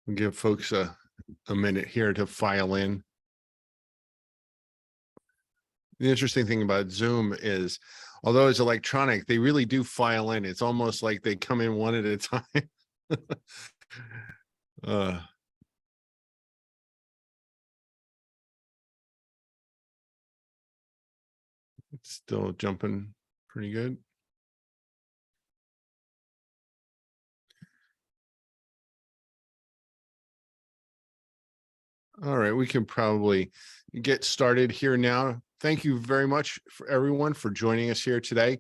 We'll give folks a minute here to file in. The interesting thing about Zoom is, although it's electronic, they really do file in. It's almost like they come in one at a time. It's still jumping pretty good. All right, we can probably get started here now. Thank you very much for everyone for joining us here today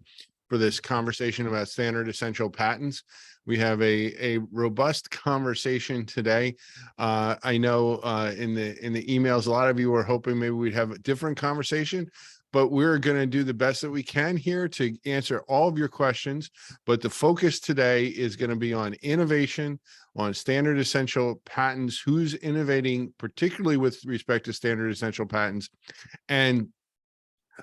for this conversation about standard essential patents. We have a robust conversation today. I know in the emails, a lot of you were hoping maybe we'd have a different conversation, but we're going to do the best that we can here to answer all of your questions. But the focus today is going to be on innovation, on standard essential patents, who's innovating, particularly with respect to standard essential patents, and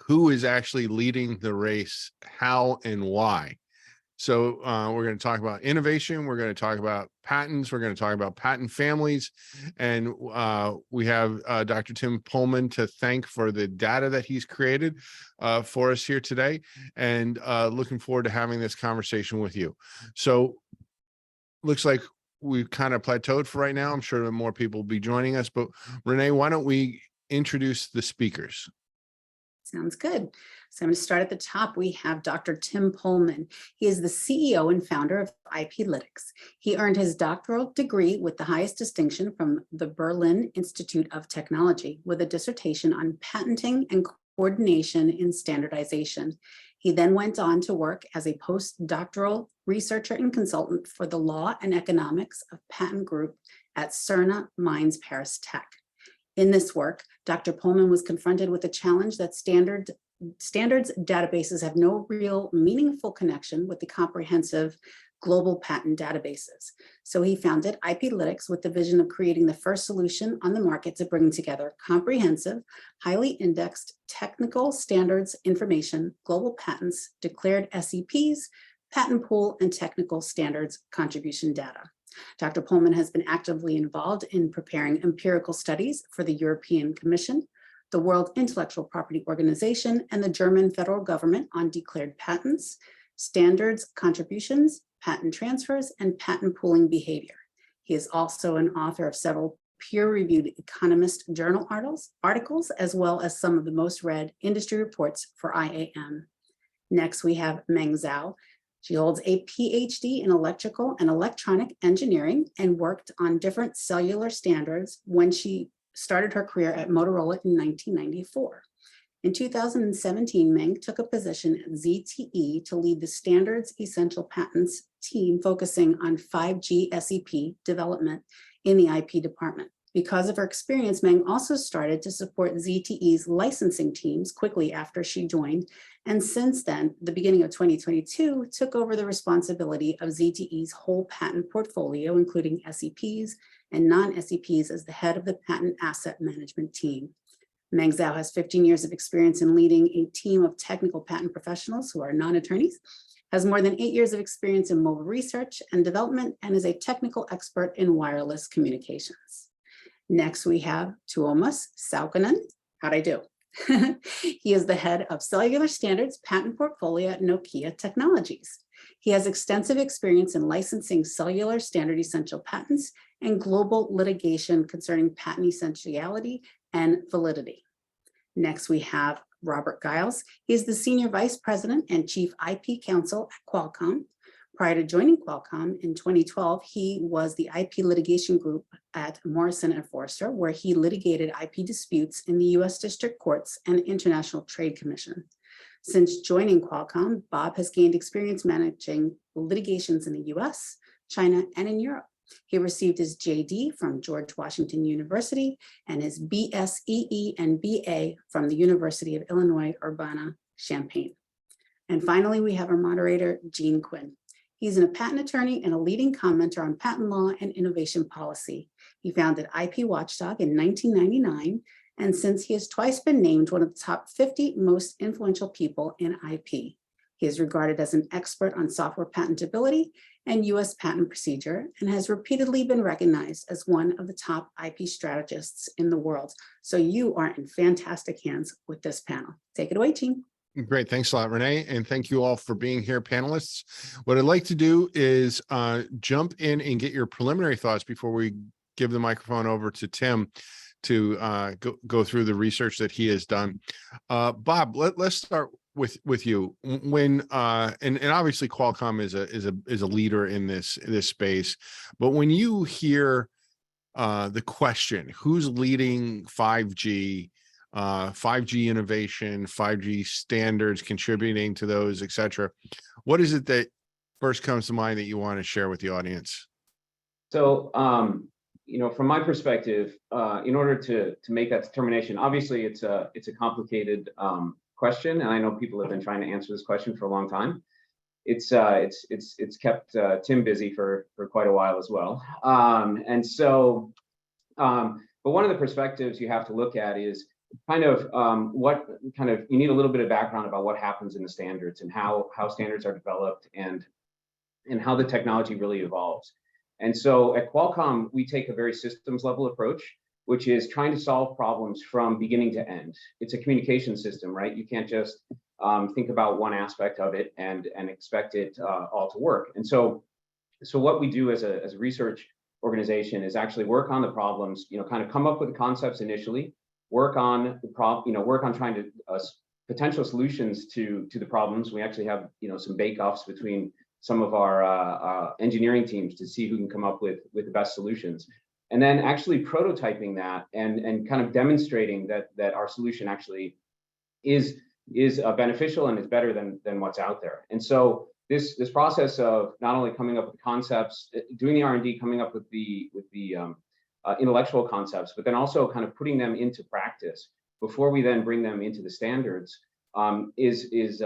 who is actually leading the race, how and why. So we're going to talk about innovation. We're going to talk about patents. We're going to talk about patent families. And we have Dr. Tim Pullman to thank for the data that he's created for us here today. And looking forward to having this conversation with you. So looks like we've kind of plateaued for right now. I'm sure that more people will be joining us. But Renee, why don't we introduce the speakers? Sounds good. So I'm going to start at the top. We have Dr. Tim Pullman. He is the CEO and founder of IPlytics. He earned his doctoral degree with the highest distinction from the Berlin Institute of Technology with a dissertation on patenting and coordination in standardization. He then went on to work as a postdoctoral researcher and consultant for the Law and Economics of Patent Group at Cerna Mines Paris Tech. In this work, Dr. Pullman was confronted with the challenge that standards databases have no real meaningful connection with the comprehensive global patent databases. So he founded IPlytics with the vision of creating the first solution on the market to bring together comprehensive, highly indexed technical standards information, global patents, declared SEPs, patent pool, and technical standards contribution data. Dr. Pullman has been actively involved in preparing empirical studies for the European Commission, the World Intellectual Property Organization, and the German federal government on declared patents, standards contributions, patent transfers, and patent pooling behavior. He is also an author of several peer-reviewed Economist journal articles, as well as some of the most read industry reports for IAM. Next, we have Meng Zhao. She holds a PhD in electrical and electronic engineering and worked on different cellular standards when she started her career at Motorola in 1994. In 2017, Meng took a position at ZTE to lead the Standards Essential Patents team focusing on 5G SEP development in the IP department. Because of her experience, Meng also started to support ZTE's licensing teams quickly after she joined, and since then, the beginning of 2022, took over the responsibility of ZTE's whole patent portfolio, including SEPs and non-SEPs, as the head of the patent asset management team. Meng Zhao has 15 years of experience in leading a team of technical patent professionals who are non-attorneys, has more than 8 years of experience in mobile research and development, and is a technical expert in wireless communications. Next, we have Tuomas Saukonen. How'd I do? He is the head of cellular standards patent portfolio at Nokia Technologies. He has extensive experience in licensing cellular standard essential patents and global litigation concerning patent essentiality and validity. Next, we have Robert Giles. He is the Senior Vice President and Chief IP Counsel at Qualcomm. Prior to joining Qualcomm in 2012, he was the IP litigation group at Morrison & Foerster, where he litigated IP disputes in the US District Courts and International Trade Commission. Since joining Qualcomm, Bob has gained experience managing litigations in the US, China, and in Europe. He received his JD from George Washington University and his BSEE and BA from the University of Illinois Urbana-Champaign. And finally, we have our moderator, Gene Quinn. He's a patent attorney and a leading commenter on patent law and innovation policy. He founded IP Watchdog in 1999, and since he has twice been named one of the top 50 most influential people in IP. He is regarded as an expert on software patentability and U.S. patent procedure, and has repeatedly been recognized as one of the top IP strategists in the world. So you are in fantastic hands with this panel. Take it away, team. Great. Thanks a lot, Renee. And thank you all for being here, panelists. What I'd like to do is jump in and get your preliminary thoughts before we give the microphone over to Tim to go through the research that he has done. Bob, let's start with you. When and obviously Qualcomm is a leader in this space, but when you hear the question, who's leading 5G innovation, 5G standards, contributing to those, et cetera, what is it that first comes to mind that you want to share with the audience? So, from my perspective, in order to make that determination, obviously it's a complicated question, and I know people have been trying to answer this question for a long time. It's kept Tim busy for quite a while as well. But one of the perspectives you have to look at is you need a little bit of background about what happens in the standards and how standards are developed and how the technology really evolves. And so at Qualcomm, we take a very systems level approach, which is trying to solve problems from beginning to end. It's a communication system, right? You can't just think about one aspect of it and expect it all to work. And so what we do as a research organization is actually work on the problems, kind of come up with the concepts initially, work on trying to potential solutions to the problems. We actually have some bake-offs between some of our engineering teams to see who can come up with the best solutions, and then actually prototyping that and kind of demonstrating that our solution actually is beneficial and is better than what's out there. And so this process of not only coming up with concepts, doing the R&D, coming up with the intellectual concepts, but then also kind of putting them into practice before we then bring them into the standards is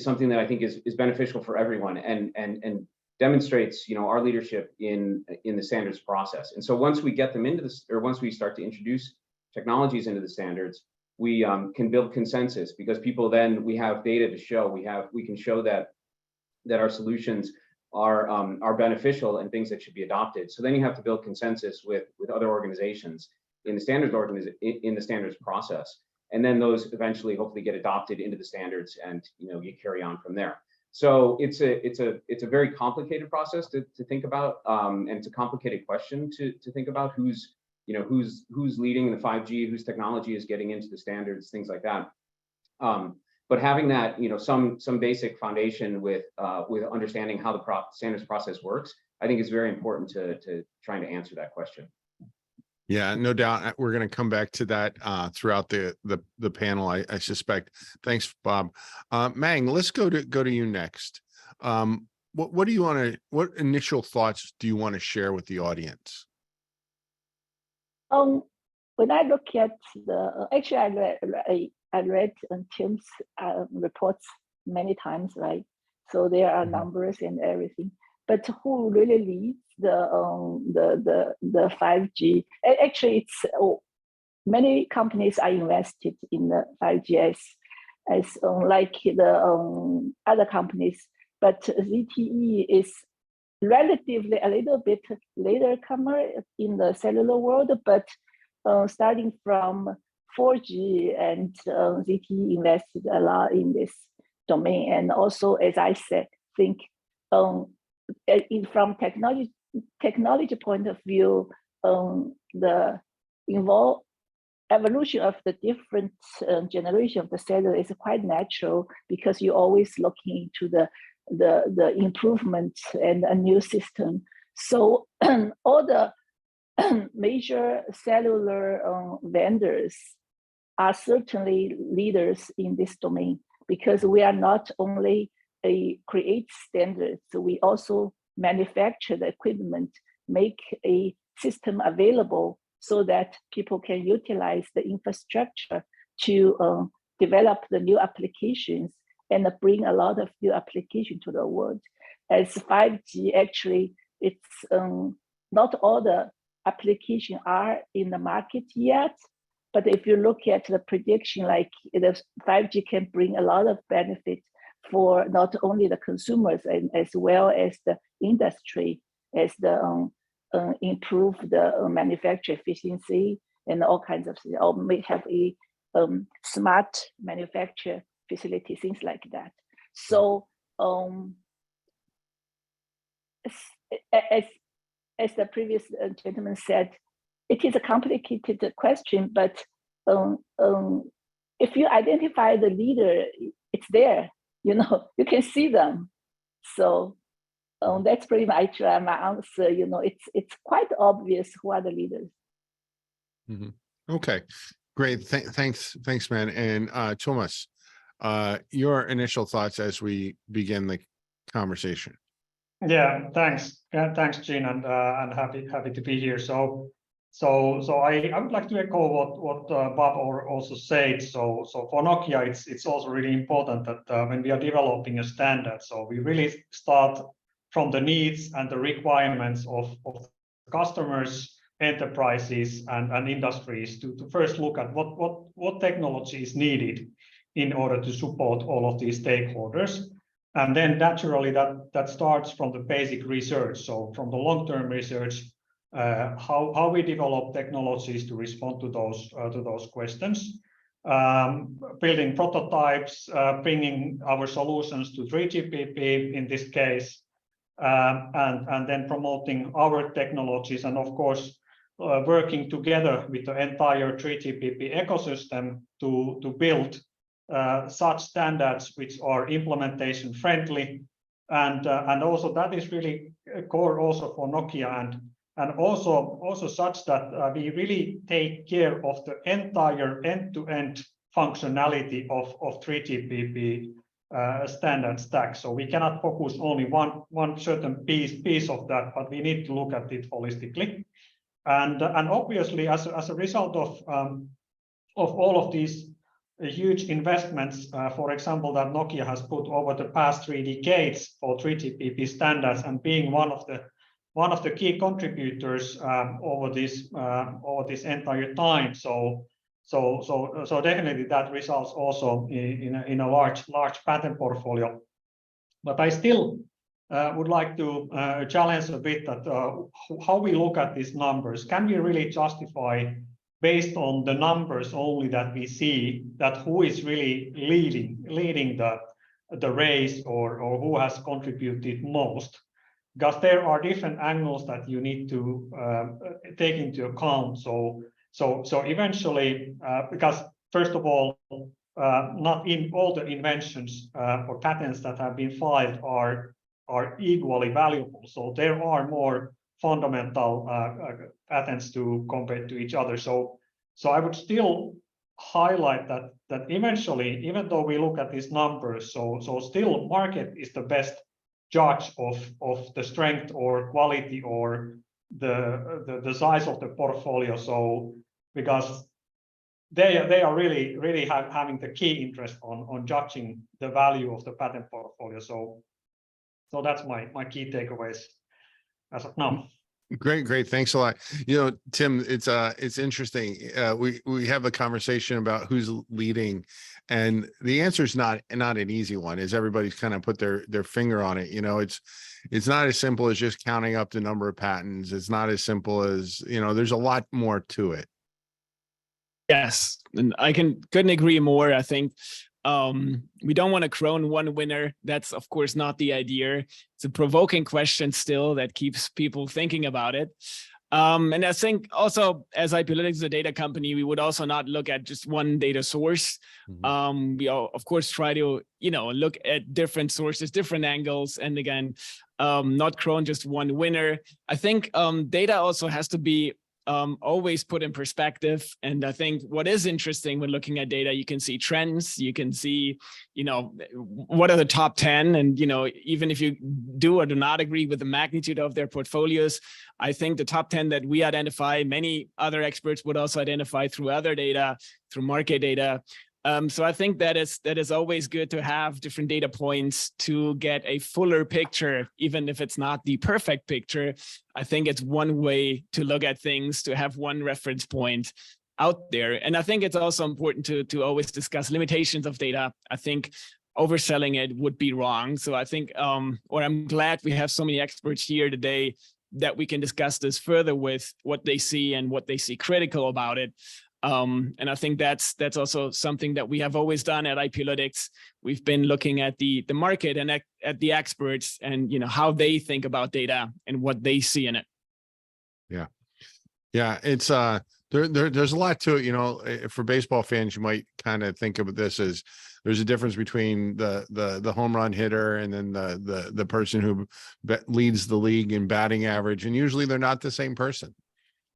something that I think is beneficial for everyone and demonstrates our leadership in the standards process. And so once we get them into this, or once we start to introduce technologies into the standards, we can build consensus, because we have data to show, we can show that our solutions are beneficial and things that should be adopted. So then you have to build consensus with other organizations in the standards process, and then those eventually hopefully get adopted into the standards, and you carry on from there. So it's a very complicated process to think about, and it's a complicated question to think about who's leading the 5G, whose technology is getting into the standards, things like that. But having that, some basic foundation with understanding how the standards process works, I think is very important to trying to answer that question. Yeah, no doubt. We're going to come back to that throughout the panel, I suspect. Thanks, Bob. Mang, let's go to you next. What do you want to? What initial thoughts do you want to share with the audience? When I look at I read Tim's reports many times, right? So there are numbers and everything, but who really leads the 5G? Actually, it's many companies are invested in the 5G as like the other companies, but ZTE is relatively a little bit later comer in the cellular world, but starting from 4G, and ZTE invested a lot in this domain. And also, as I said, think from technology point of view, the evolution of the different generation of the cellular is quite natural, because you're always looking into the improvement and a new system. So all the major cellular vendors are certainly leaders in this domain, because we are not only create standards, we also manufacture the equipment, make a system available so that people can utilize the infrastructure to develop the new applications and bring a lot of new applications to the world. As 5G, actually, it's not all the applications are in the market yet, but if you look at the prediction, like the 5G can bring a lot of benefits for not only the consumers and as well as the industry, as the improve the manufacture efficiency and all kinds of things, or may have a smart manufacture facility, things like that. So as the previous gentleman said, it is a complicated question, but if you identify the leader, it's there, you know, you can see them. So that's pretty much my answer. You know, it's quite obvious who are the leaders. Okay, great. Thanks, man. And Thomas, your initial thoughts as we begin the conversation. Yeah, thanks. Yeah, thanks, Gene, and happy to be here. So I would like to echo what Bob also said. So for Nokia, it's also really important that when we are developing a standard, so we really start from the needs and the requirements of customers, enterprises, and industries to first look at what technology is needed in order to support all of these stakeholders. And then naturally that starts from the basic research. So from the long-term research, how we develop technologies to respond to those questions, building prototypes, bringing our solutions to 3GPP in this case, and then promoting our technologies, and of course working together with the entire 3GPP ecosystem to build such standards which are implementation friendly, and also that is really a core also for Nokia, and also such that we really take care of the entire end-to-end functionality of 3GPP standard stack. So we cannot focus only one certain piece of that, but we need to look at it holistically. And obviously, as a result of all of these huge investments, for example, that Nokia has put over the past 3 decades for 3GPP standards, and being one of the key contributors over this entire time. So definitely that results also in a large patent portfolio. But I still would like to challenge a bit that how we look at these numbers. Can we really justify, based on the numbers only that we see, that who is really leading the race, or who has contributed most? Because there are different angles that you need to take into account. So eventually, because first of all, not in all the inventions or patents that have been filed are equally valuable. So there are more fundamental patents to compare to each other. So I would still highlight that eventually, even though we look at these numbers, so still market is the best judge of the strength or quality or the size of the portfolio. So because they are really having the key interest on judging the value of the patent portfolio. So that's my key takeaways as of now. Great. Thanks a lot. You know, Tim, it's interesting. We have a conversation about who's leading, and the answer is not an easy one, as everybody's kind of put their finger on it. You know, it's not as simple as just counting up the number of patents. It's not as simple as, you know, there's a lot more to it. Yes, and I couldn't agree more. I think we don't want to crown one winner. That's of course not the idea. It's a provoking question still that keeps people thinking about it. And I think also, as IPlytics is a data company, we would also not look at just one data source. Mm-hmm. We all, of course, try to, you know, look at different sources, different angles, and again, not crown just one winner. I think data also has to be always put in perspective. And I think what is interesting when looking at data, you can see trends, you can see, you know, what are the top 10, and, you know, even if you do or do not agree with the magnitude of their portfolios, I think the top 10 that we identify, many other experts would also identify through other data, through market data. So I think that is always good to have different data points to get a fuller picture, even if it's not the perfect picture. I think it's one way to look at things, to have one reference point out there. And I think it's also important to always discuss limitations of data. I think overselling it would be wrong. So I think, or I'm glad we have so many experts here today that we can discuss this further with what they see and what they see critical about it. And I think that's also something that we have always done at IPlytics. We've been looking at the market and at the experts and, you know, how they think about data and what they see in it. Yeah, it's there's a lot to it. You know, for baseball fans, you might kind of think of this as there's a difference between the home run hitter and then the person who leads the league in batting average, and usually they're not the same person.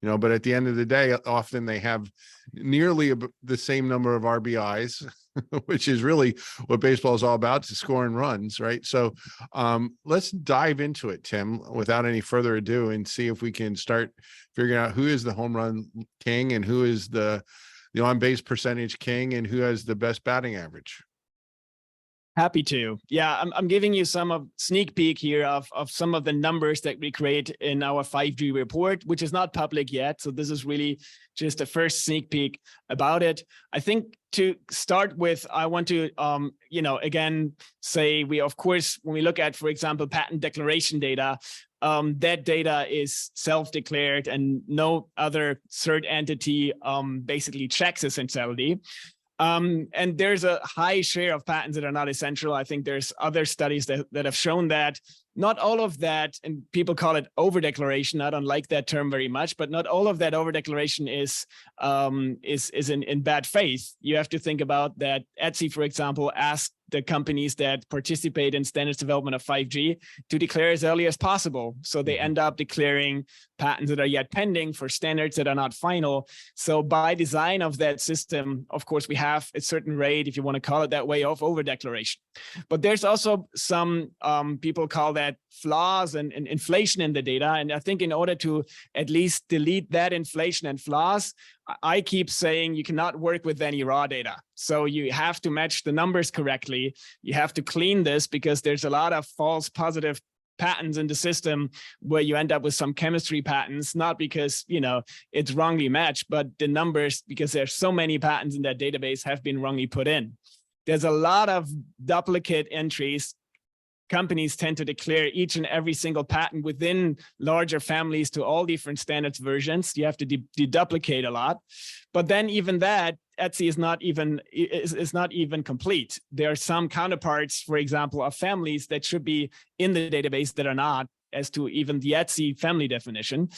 You know, but at the end of the day, often they have nearly the same number of RBIs, which is really what baseball is all about, to scoring runs, right? So let's dive into it, Tim, without any further ado, and see if we can start figuring out who is the home run king and who is the on-base percentage king and who has the best batting average. Happy to. Yeah, I'm giving you some sneak peek here of some of the numbers that we create in our 5G report, which is not public yet. So this is really just a first sneak peek about it. I think to start with, I want to, again, say we, of course, when we look at, for example, patent declaration data, that data is self-declared and no other third entity basically checks essentiality. And there's a high share of patents that are not essential. I think there's other studies that have shown that not all of that, and people call it over-declaration. I don't like that term very much, but not all of that over-declaration is in bad faith. You have to think about that. Etsy, for example, asked the companies that participate in standards development of 5G to declare as early as possible. So they end up declaring patents that are yet pending for standards that are not final. So by design of that system, of course, we have a certain rate, if you want to call it that way, of over-declaration. But there's also some people call that flaws and inflation in the data. And I think in order to at least delete that inflation and flaws, I keep saying you cannot work with any raw data. So you have to match the numbers correctly. You have to clean this because there's a lot of false positive patents in the system where you end up with some chemistry patents, not because, it's wrongly matched, but the numbers, because there's so many patents in that database, have been wrongly put in. There's a lot of duplicate entries. Companies tend to declare each and every single patent within larger families to all different standards versions. You have to deduplicate a lot, but then even that, Etsy is not even complete. There are some counterparts, for example, of families that should be in the database that are not, as to even the Etsy family definition.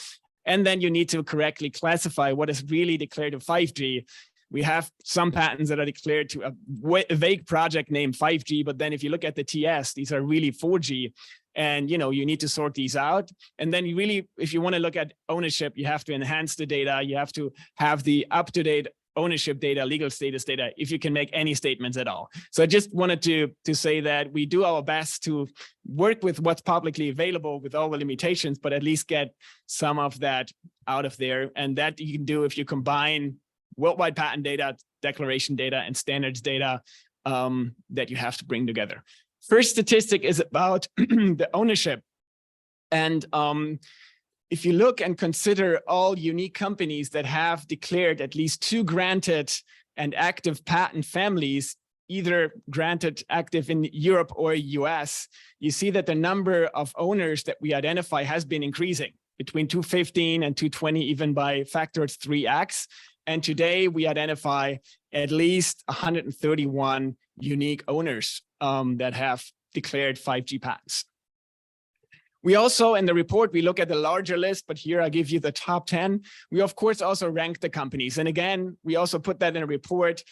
And then you need to correctly classify what is really declared to 5G. We have some patents that are declared to a vague project name 5G, but then if you look at the TS, these are really 4G. And, you need to sort these out. And then you really, if you want to look at ownership, you have to enhance the data. You have to have the up-to-date ownership data, legal status data, if you can make any statements at all. So I just wanted to say that we do our best to work with what's publicly available with all the limitations, but at least get some of that out of there. And that you can do if you combine worldwide patent data, declaration data, and standards data that you have to bring together. First statistic is about the ownership. And if you look and consider all unique companies that have declared at least 2 granted and active patent families, either granted active in Europe or US, you see that the number of owners that we identify has been increasing between 215 and 220, even by factors 3x. And today we identify at least 131 unique owners that have declared 5G patents. We also, in the report, we look at the larger list, but here I give you the top 10. We, of course, also rank the companies. And again, we also put that in a report.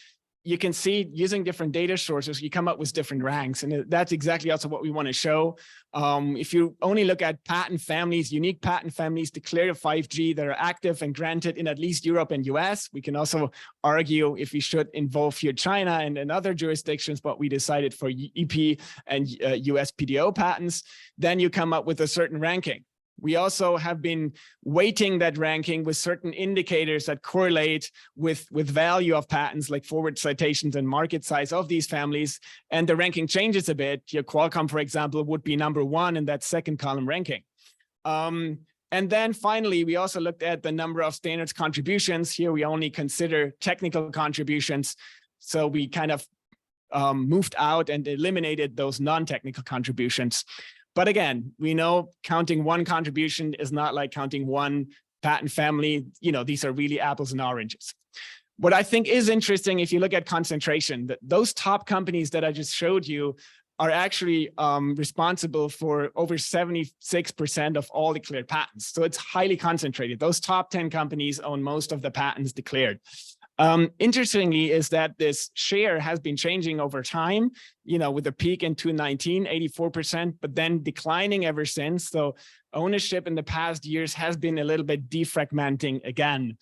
You can see using different data sources, you come up with different ranks. And that's exactly also what we want to show. If you only look at patent families, unique patent families declared of 5G that are active and granted in at least Europe and US, we can also argue if we should involve here China and other jurisdictions, but we decided for EP and US PDO patents, then you come up with a certain ranking. We also have been weighting that ranking with certain indicators that correlate with value of patents, like forward citations and market size of these families. And the ranking changes a bit. Here, Qualcomm, for example, would be number 1 in that second column ranking. And then finally, we also looked at the number of standards contributions. Here, we only consider technical contributions. So we kind of moved out and eliminated those non-technical contributions. But again, we know counting one contribution is not like counting one patent family. You know, these are really apples and oranges. What I think is interesting, if you look at concentration, that those top companies that I just showed you are actually responsible for over 76% of all declared patents. So it's highly concentrated. Those top 10 companies own most of the patents declared. Interestingly is that this share has been changing over time, you know, with a peak in 2019, 84%, but then declining ever since. So ownership in the past years has been a little bit defragmenting again.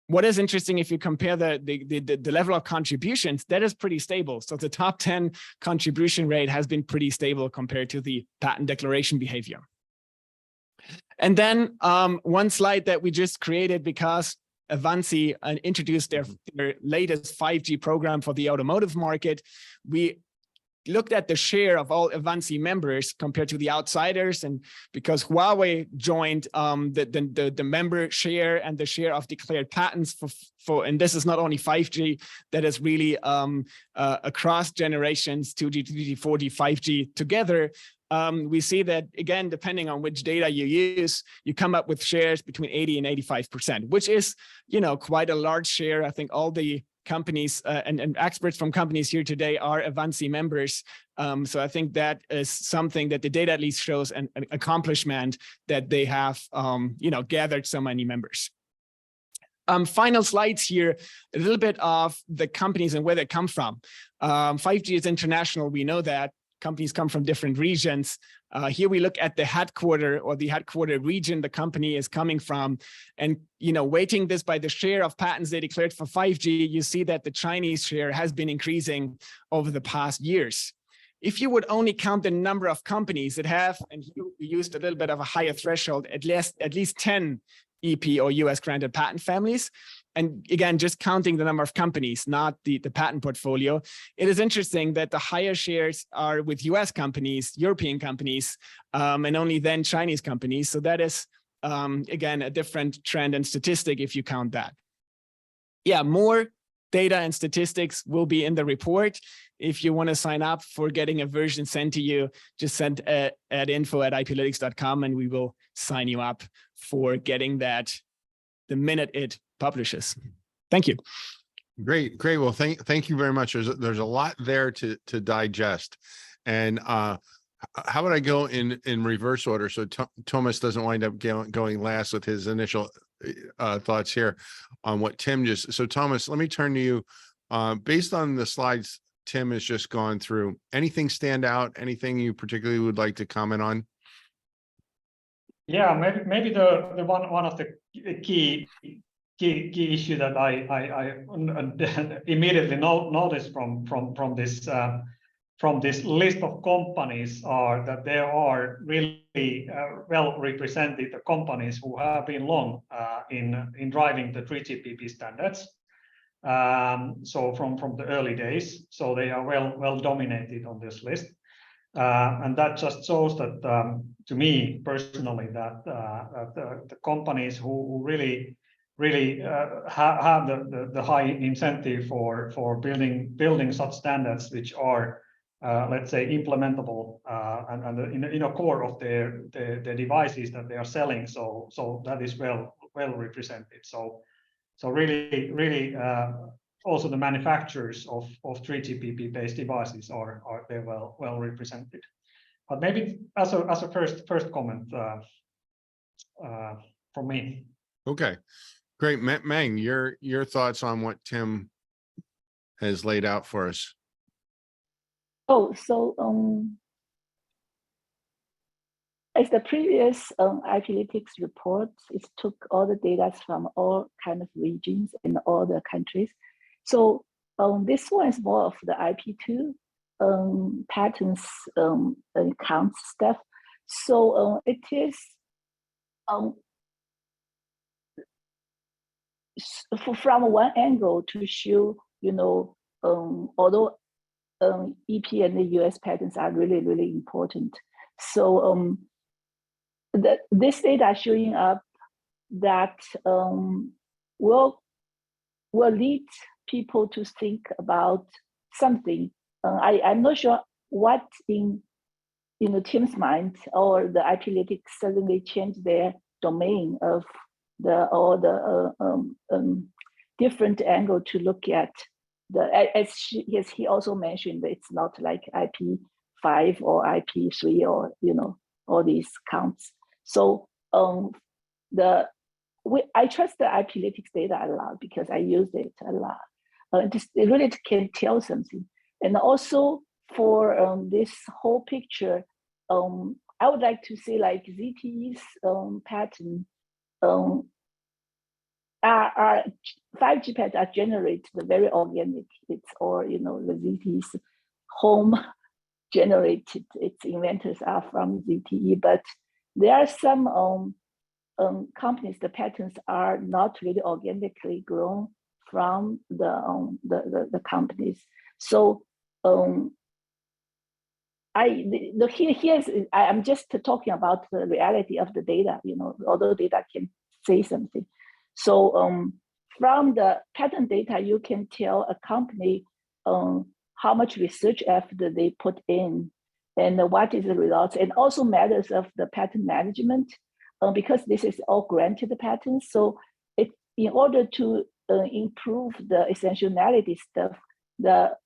What is interesting, if you compare the level of contributions, that is pretty stable. So the top 10 contribution rate has been pretty stable compared to the patent declaration behavior. And then one slide that we just created because Avanci introduced their latest 5G program for the automotive market. We looked at the share of all Avanci members compared to the outsiders, and because Huawei joined, the member share and the share of declared patents for and this is not only 5G, that is really across generations, 2G, 3G, 4G, 5G together. We see that, again, depending on which data you use, you come up with shares between 80 and 85%, which is, you know, quite a large share. I think all the companies and experts from companies here today are Avanci members. So I think that is something that the data at least shows an accomplishment that they have, you know, gathered so many members. Final slides here, a little bit of the companies and where they come from. 5G is international, we know that. Companies come from different regions. Here we look at the headquarter or the headquarter region the company is coming from. And, you know, weighting this by the share of patents they declared for 5G, you see that the Chinese share has been increasing over the past years. If you would only count the number of companies that have, and you used a little bit of a higher threshold, at least 10 EP or US granted patent families, and again, just counting the number of companies, not the patent portfolio, it is interesting that the higher shares are with US companies, European companies, and only then Chinese companies. So that is, again, a different trend and statistic if you count that. Yeah, more data and statistics will be in the report. If you want to sign up for getting a version sent to you, just send at info@iplytics.com and we will sign you up for getting that the minute it publishes. Thank you. Great. Well, thank you very much. There's a lot there to digest. And how about I go in reverse order so Thomas doesn't wind up going last with his initial thoughts here on what Tim just. So Thomas, let me turn to you. Based on the slides Tim has just gone through, anything stand out? Anything you particularly would like to comment on? Yeah, maybe the one of the key issue that I immediately noticed from this list of companies are that there are really well represented the companies who have been long in driving the 3GPP standards. So from the early days, so they are well dominated on this list. And that just shows that to me personally that the companies who really have the high incentive for building such standards which are let's say implementable and in a core of their devices that they are selling, so that is well represented. So really also the manufacturers of 3GPP based devices are they well represented. But maybe as a first comment from me. Okay, great. Meng, your thoughts on what Tim has laid out for us. Oh, so as the previous Iplytics report, it took all the data from all kind of regions and all the countries. So this one is more of the IP2 patents count stuff. So it is from one angle to show, you know, although EP and the US patents are really important. So this data showing up that will lead people to think about something. I'm not sure what in the Tim's mind or the IP lytics suddenly changed their domain of the different angle to look at as he also mentioned, it's not like IP5 or IP3 or all these counts. So I trust the IP lytics data a lot because I use it a lot. It really can tell something. And also for this whole picture, I would like to say like ZTE's pattern are 5G patterns are generated very organic. It's all the ZTE's home generated. Its inventors are from ZTE, but there are some companies. The patterns are not really organically grown from the companies. So I'm just talking about the reality of the data. Although data can say something. So from the pattern data, you can tell a company how much research effort they put in and what is the results, and also matters of the patent management because this is all granted patents. So in order to improve the essentiality stuff, the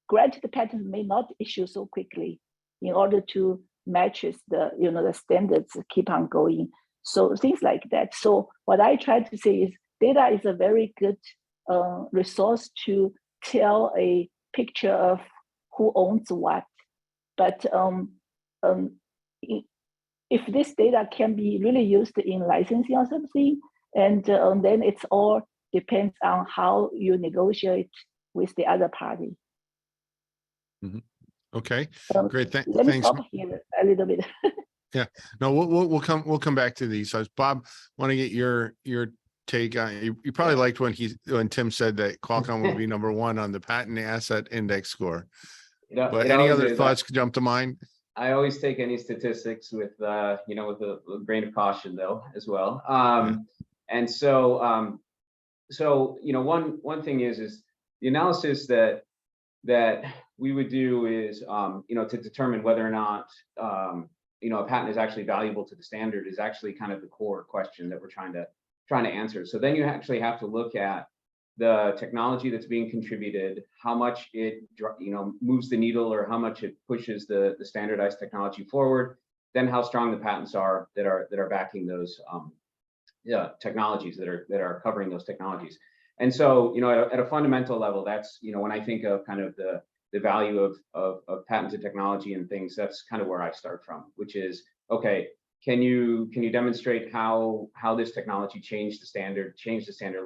granted patent may not issue so quickly in order to match the standards keep on going. So things like that. So what I try to say is data is a very good resource to tell a picture of who owns what. But if this data can be really used in licensing or something, and then it's all depends on how you negotiate with the other party. Mm-hmm. Okay, great. Let me Thanks. stop here a little bit. Yeah, no, we'll come back to these. So Bob, want to get your take on, you probably liked when Tim said that Qualcomm would be #1 on the patent asset index score. But any other thoughts jump to mind? I always take any statistics with with a grain of caution though as well. And so one thing is the analysis that we would do is to determine whether or not a patent is actually valuable to the standard is actually kind of the core question that we're trying to answer. So then you actually have to look at the technology that's being contributed, how much it moves the needle or how much it pushes the standardized technology forward, then how strong the patents are that are backing those technologies that are covering those technologies. And so at a fundamental level, that's when I think of kind of the value of patented technology and things, that's kind of where I start from, which is, okay, can you demonstrate how this technology changed the standard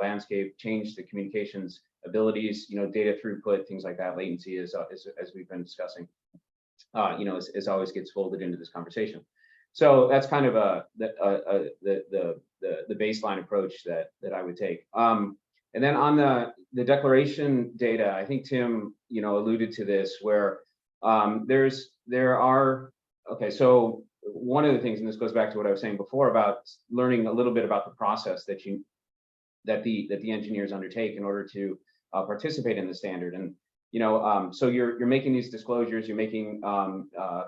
landscape, changed the communications abilities, data throughput, things like that, latency as we've been discussing, as always gets folded into this conversation. So that's kind of the baseline approach that I would take. And then on the declaration data, I think Tim alluded to this, where so one of the things, and this goes back to what I was saying before about learning a little bit about the process that the engineers undertake in order to participate in the standard. And so you're making these disclosures, you're making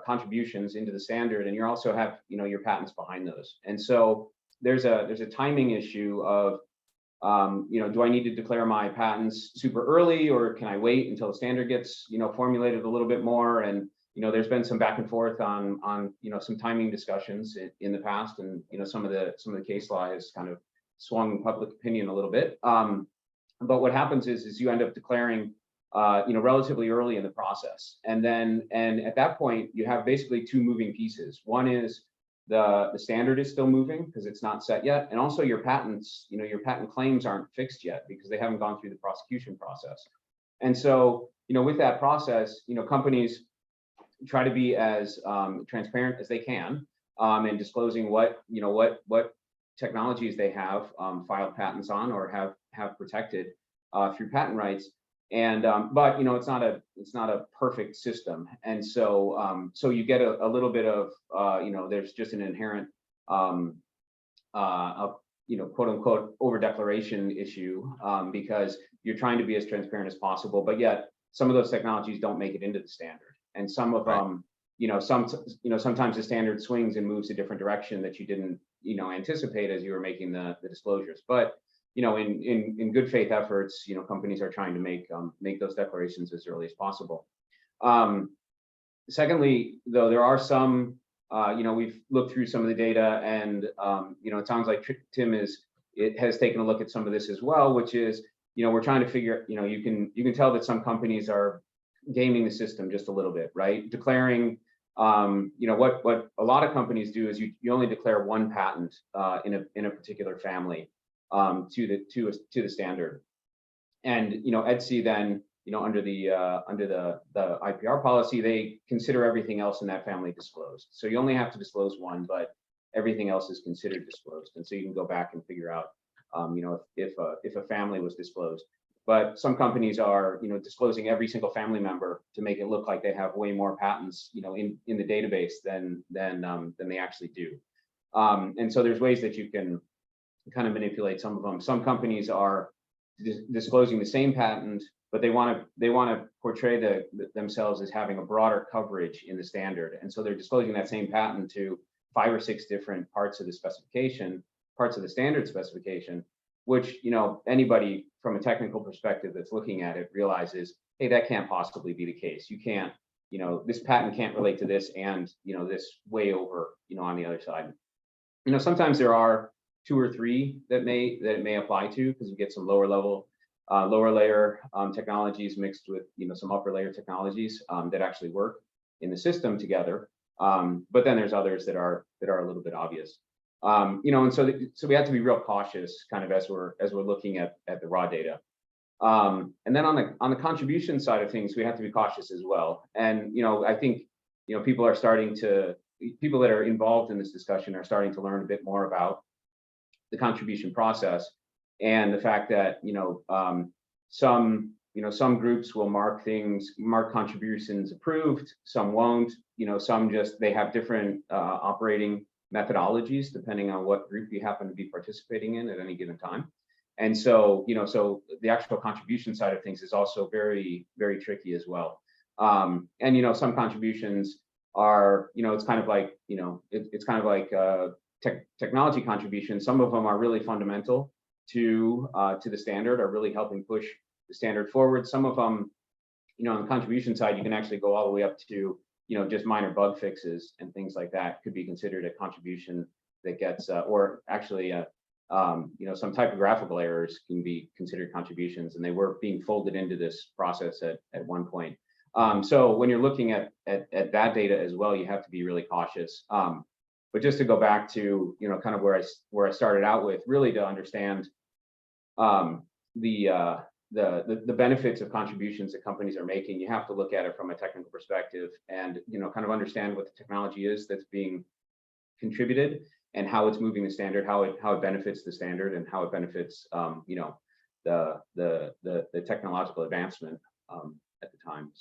contributions into the standard, and you also have your patents behind those. And so there's a timing issue of do I need to declare my patents super early, or can I wait until the standard gets formulated a little bit more? And there's been some back and forth on some timing discussions in the past, and some of the case law has kind of swung public opinion a little bit. But what happens is you end up declaring relatively early in the process, and at that point you have basically two moving pieces. One is the standard is still moving because it's not set yet, and also your patents, your patent claims aren't fixed yet because they haven't gone through the prosecution process. And so with that process, companies try to be as transparent as they can in disclosing what technologies they have filed patents on or have protected through patent rights. And but it's not a perfect system, and so you get a little bit of there's just an inherent quote unquote over declaration issue because you're trying to be as transparent as possible, but yet some of those technologies don't make it into the standard, and some of them, sometimes the standard swings and moves a different direction that you didn't, anticipate as you were making the disclosures. But in good faith efforts, companies are trying to make those declarations as early as possible. Secondly, though, there are some, we've looked through some of the data, and it sounds like Tim has taken a look at some of this as well, which is, we're trying to figure, you can tell that some companies are gaming the system just a little bit, right? Declaring, what a lot of companies do is you only declare one patent in a particular family to the standard, and ETSI then, under the IPR policy, they consider everything else in that family disclosed. So you only have to disclose one, but everything else is considered disclosed, and so you can go back and figure out, if a family was disclosed. But some companies are, disclosing every single family member to make it look like they have way more patents, in the database than they actually do. And so there's ways that you can kind of manipulate some of them. Some companies are disclosing the same patent, but they want to portray themselves as having a broader coverage in the standard, and so they're disclosing that same patent to 5 or 6 different parts of the specification, parts of the standard specification, which anybody from a technical perspective that's looking at it realizes, hey, that can't possibly be the case. You can't, this patent can't relate to this, and this way over, on the other side. Sometimes there are 2 or 3 that it may apply to, because you get some lower layer technologies mixed with some upper layer technologies that actually work in the system together. But then there's others that are a little bit obvious. And so we have to be real cautious, kind of as we're looking at the raw data. And then on the contribution side of things, we have to be cautious as well. And I think people that are involved in this discussion are starting to learn a bit more about the contribution process, and the fact that some groups will mark contributions approved, some won't. Some they have different operating methodologies depending on what group you happen to be participating in at any given time. And so so the actual contribution side of things is also very, very tricky as well. And some contributions are it's kind of like it's kind of like technology contributions. Some of them are really fundamental to the standard, are really helping push the standard forward. Some of them, on the contribution side, you can actually go all the way up to just minor bug fixes and things like that could be considered a contribution that gets, or actually some typographical errors can be considered contributions, and they were being folded into this process at one point. So when you're looking at that data as well, you have to be really cautious. But just to go back to kind of where I started out with, really to understand the benefits of contributions that companies are making, you have to look at it from a technical perspective, and kind of understand what the technology is that's being contributed, and how it's moving the standard, how it benefits the standard, and how it benefits the technological advancement at the time.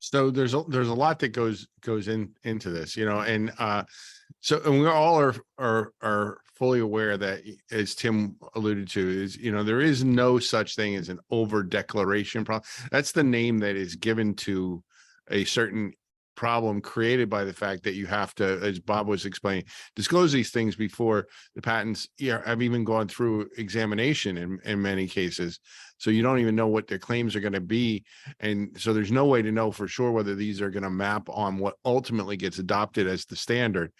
So there's a lot that goes into this, and and we all are fully aware that, as Tim alluded to, is there is no such thing as an over declaration problem. That's the name that is given to a certain problem created by the fact that you have to, as Bob was explaining, disclose these things before the patents have even gone through examination in many cases. So you don't even know what their claims are going to be. And so there's no way to know for sure whether these are going to map on what ultimately gets adopted as the standard.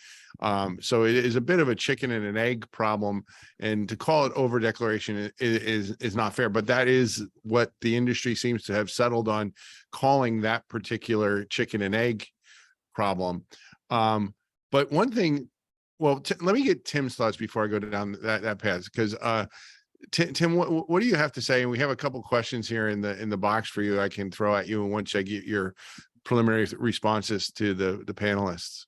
So it is a bit of a chicken and an egg problem, and to call it over declaration is not fair, but that is what the industry seems to have settled on, calling that particular chicken and egg problem. But one thing, well, let me get Tim's thoughts before I go down that path, because Tim, what do you have to say? And we have a couple questions here in the box for you I can throw at you, and once I get your preliminary responses to the panelists.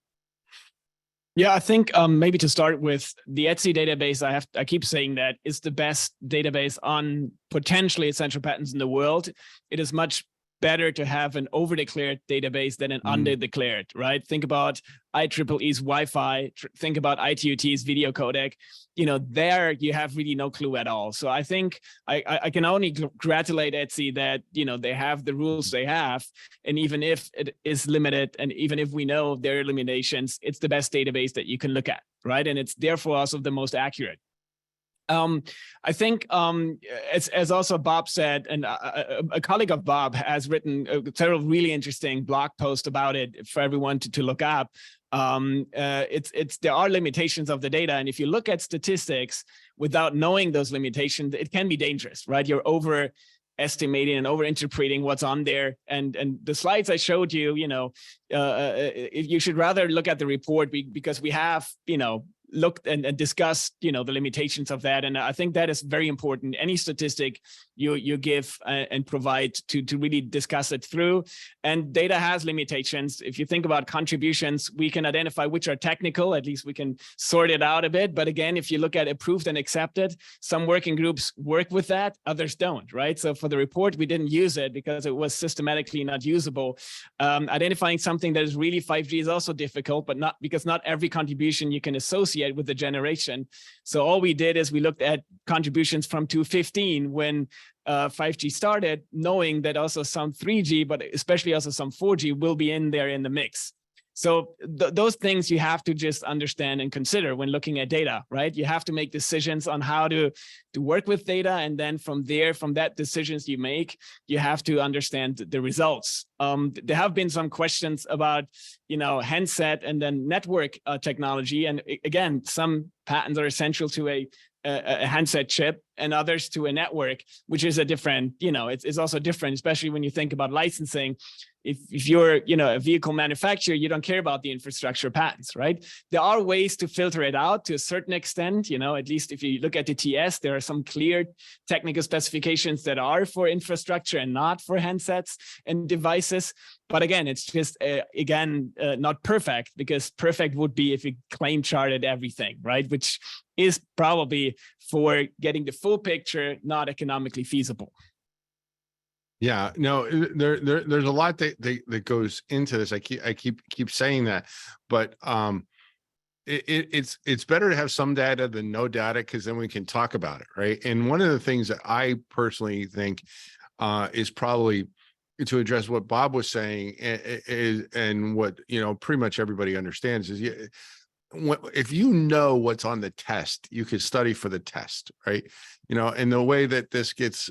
Yeah, I think maybe to start with the ETSI database, I keep saying that it's the best database on potentially essential patents in the world. It is much better to have an over-declared database than an under-declared, right? Think about IEEE's Wi-Fi, think about ITU-T's video codec. You know, there you have really no clue at all. So I think I can only congratulate Etsy that, you know, they have the rules they have. And even if it is limited, and even if we know there are limitations, it's the best database that you can look at, right? And it's therefore also the most accurate. I think, as also Bob said, and a colleague of Bob has written several really interesting blog posts about it for everyone to look up. There are limitations of the data, and if you look at statistics without knowing those limitations, it can be dangerous, right? You're overestimating and overinterpreting what's on there. And the slides I showed you, you know, if you should rather look at the report because we have, you know, looked and discussed, you know, the limitations of that. And I think that is very important. Any statistic you give and provide to really discuss it through. And data has limitations. If you think about contributions, we can identify which are technical, at least we can sort it out a bit. But again, if you look at approved and accepted, some working groups work with that, others don't, right? So for the report, we didn't use it because it was systematically not usable. Identifying something that is really 5G is also difficult, but not because not every contribution you can associate with the generation. So all we did is we looked at contributions from 2015 when 5G started, knowing that also some 3G, but especially also some 4G will be in there in the mix. So those things you have to just understand and consider when looking at data, right? You have to make decisions on how to work with data. And then from there, from that decisions you make, you have to understand the results. There have been some questions about, you know, handset and then network technology. And again, some patents are essential to a handset chip and others to a network, which is a different, you know, it's also different, especially when you think about licensing. If you're, you know, a vehicle manufacturer, you don't care about the infrastructure patents, right? There are ways to filter it out to a certain extent, you know, at least if you look at the TS, there are some clear technical specifications that are for infrastructure and not for handsets and devices. But again, it's just, not perfect, because perfect would be if you claim charted everything, right? Which is probably for getting the full picture, not economically feasible. Yeah, no, there's a lot that goes into this. I keep saying that, but it's better to have some data than no data, because then we can talk about it, right? And one of the things that I personally think is probably to address what Bob was saying is, and what, you know, pretty much everybody understands is, if you know what's on the test, you can study for the test, right? You know, and the way that this gets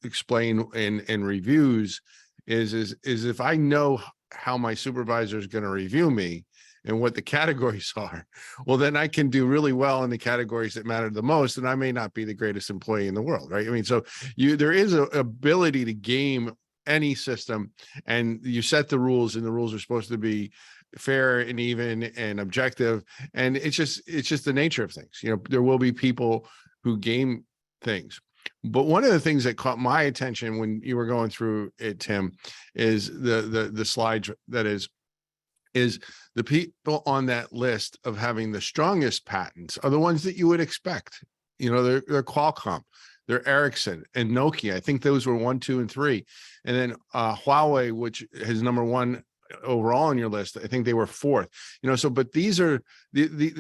explained in reviews is if I know how my supervisor is going to review me and what the categories are, well, then I can do really well in the categories that matter the most, and I may not be the greatest employee in the world, right? I mean, so there is an ability to game any system, and you set the rules, and the rules are supposed to be fair and even and objective, and it's just the nature of things. You know, there will be people who game things, but one of the things that caught my attention when you were going through it, Tim, is the slides that is the people on that list of having the strongest patents are the ones that you would expect. You know, they're Qualcomm, they're Ericsson and Nokia. I think those were 1, 2, and 3, and then Huawei, which has number 1 overall on your list. I think they were 4th, you know, so, but these are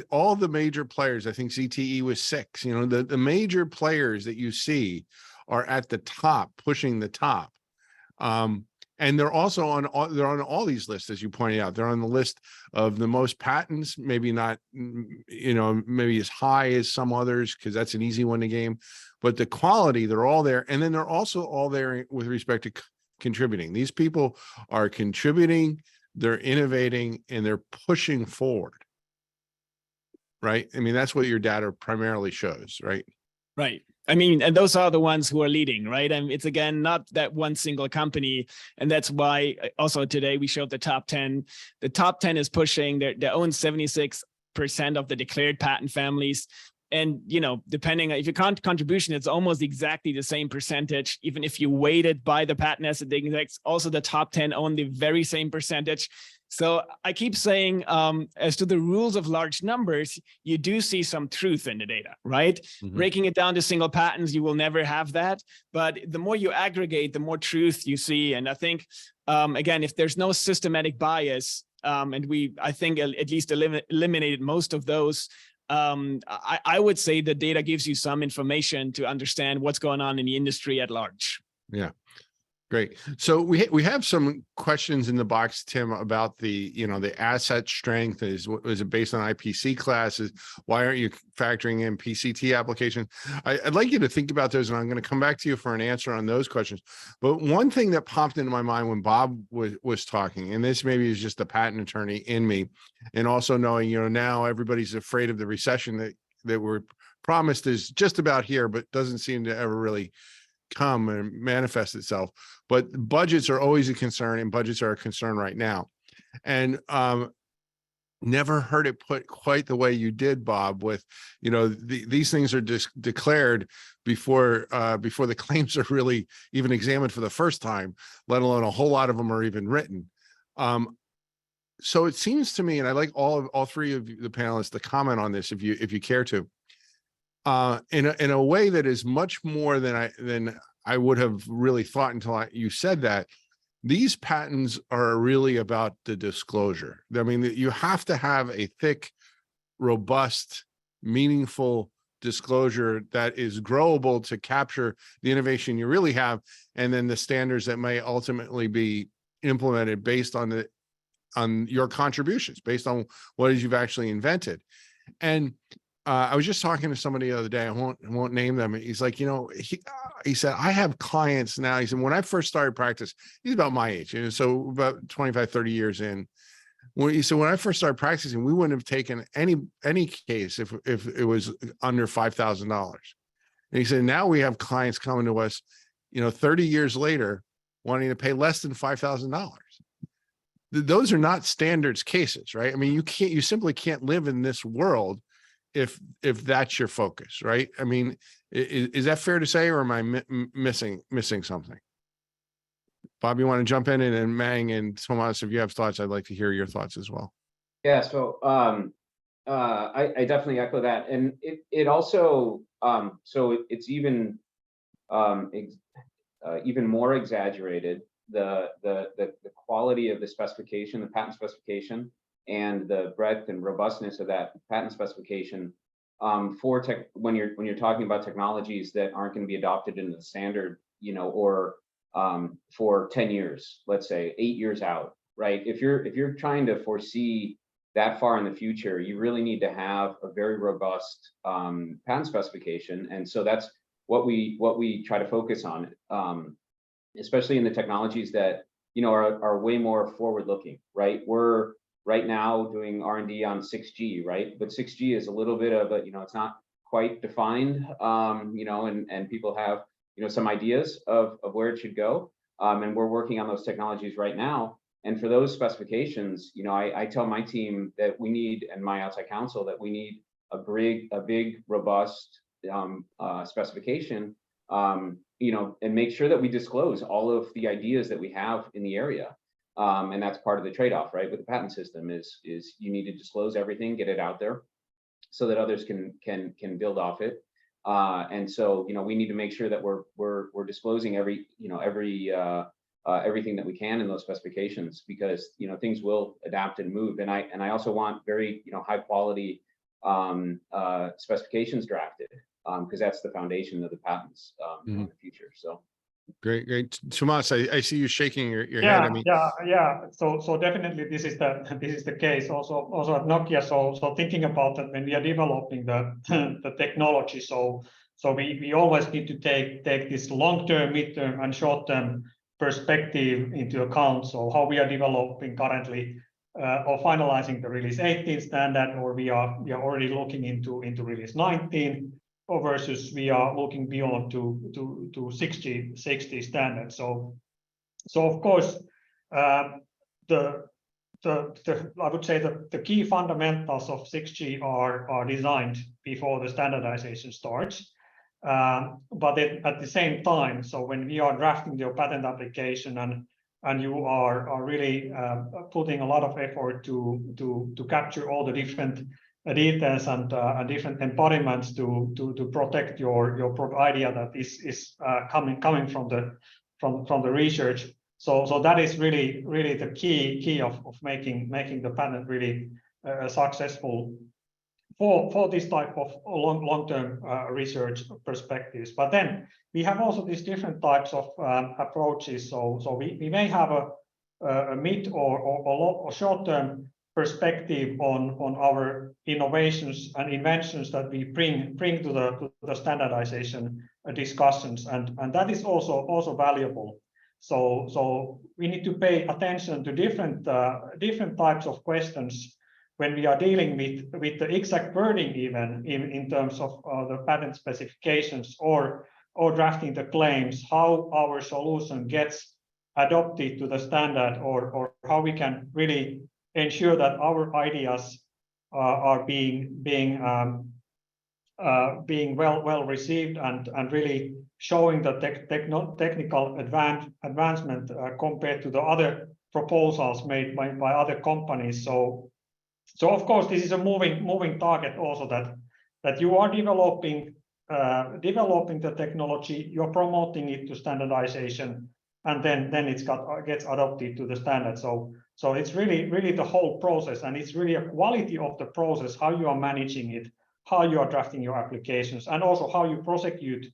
all the major players. I think ZTE was 6, you know, the major players that you see are at the top, pushing the top. And they're also on all these lists, as you pointed out. They're on the list of the most patents, maybe not, you know, maybe as high as some others, because that's an easy one to game, but the quality, they're all there. And then they're also all there with respect to contributing. These people are contributing, they're innovating, and they're pushing forward, right? I mean, that's what your data primarily shows, right? Right. I mean, and those are the ones who are leading, right? And it's, again, not that one single company. And that's why also today we showed the top 10. The top 10 is pushing their own 76% of the declared patent families. And, you know, depending, if you count contribution, it's almost exactly the same percentage. Even if you weighted by the patent asset index, also the top 10 own the very same percentage. So I keep saying, as to the rules of large numbers, you do see some truth in the data, right? Mhm. Breaking it down to single patents, you will never have that. But the more you aggregate, the more truth you see. And I think, again, if there's no systematic bias, and I think at least eliminated most of those, I would say the data gives you some information to understand what's going on in the industry at large. Yeah. Great. So we have some questions in the box, Tim, about the asset strength. Is it based on IPC classes? Why aren't you factoring in PCT applications? I'd like you to think about those, and I'm going to come back to you for an answer on those questions. But one thing that popped into my mind when Bob was talking, and this maybe is just the patent attorney in me, and also knowing, now everybody's afraid of the recession that we're promised is just about here, but doesn't seem to ever really come and manifest itself. But budgets are always a concern, and budgets are a concern right now. And never heard it put quite the way you did, Bob, with these things are declared before the claims are really even examined for the first time, let alone a whole lot of them are even written. So it seems to me, and I like all three of the panelists to comment on this if you care to, in a way that is much more than I would have really thought until you said that. These patents are really about the disclosure. I mean, you have to have a thick, robust, meaningful disclosure that is growable to capture the innovation you really have, and then the standards that may ultimately be implemented based on your contributions, based on what it is you've actually invented. And I was just talking to somebody the other day. I won't name them. He's like, he said, I have clients now. He said, when I first started practice, he's about my age, so about 25, 30 years in. He said, when I first started practicing, we wouldn't have taken any case if it was under $5,000. And he said, now we have clients coming to us, 30 years later, wanting to pay less than $5,000. Those are not standards cases, right? I mean, you simply can't live in this world if that's your focus, right? I mean, is that fair to say, or am I missing something? Bob, you want to jump in, and then Mang and Tomas, if you have thoughts, I'd like to hear your thoughts as well. Yeah, so I definitely echo that, and it also so it's even even more exaggerated, the quality of the specification, the patent specification, and the breadth and robustness of that patent specification when you're talking about technologies that aren't going to be adopted into the standard, or for 10 years, let's say 8 years out, right? If you're trying to foresee that far in the future, you really need to have a very robust patent specification, and so that's what we try to focus on, especially in the technologies that are way more forward-looking, right? We're right now doing R&D on 6G, right? But 6G is a little bit of a, it's not quite defined, and people have, some ideas of where it should go. And we're working on those technologies right now. And for those specifications, I tell my team that we need, and my outside counsel, that we need a big, robust specification, and make sure that we disclose all of the ideas that we have in the area. And that's part of the trade-off, right, with the patent system is you need to disclose everything, get it out there, so that others can build off it. And so we need to make sure that we're disclosing everything that we can in those specifications, because things will adapt and move. And I also want very high quality specifications drafted, because that's the foundation of the patents in the future. So. Great. Tomas, I see you shaking your head. I mean, yeah. So definitely this is the case also at Nokia. So thinking about that when we are developing the technology, so we always need to take this long-term, mid-term, and short-term perspective into account. So how we are developing currently or finalizing the release 18 standard, or we are already looking into release 19. Versus we are looking beyond to 60 standards. So of course, I would say that the key fundamentals of 6G are designed before the standardization starts. But at the same time, so when we are drafting the patent application and you are really putting a lot of effort to capture all the different details and different embodiments to protect your product idea that is coming from the research. So that is really the key of making the patent really successful for this type of long-term research perspectives. But then we have also these different types of approaches. So we may have a mid or short-term perspective on our innovations and inventions that we bring to the standardization discussions, and that is also valuable. So we need to pay attention to different types of questions when we are dealing with the exact wording, even in terms of the patent specifications or drafting the claims, how our solution gets adopted to the standard, or how we can really ensure that our ideas are being well received and really showing the technical advancement compared to the other proposals made by other companies. So of course, this is a moving target also, that you are developing the technology, you're promoting it to standardization, and then it gets adopted to the standard. So it's really the whole process, and it's really a quality of the process, how you are managing it, how you are drafting your applications, and also how you prosecute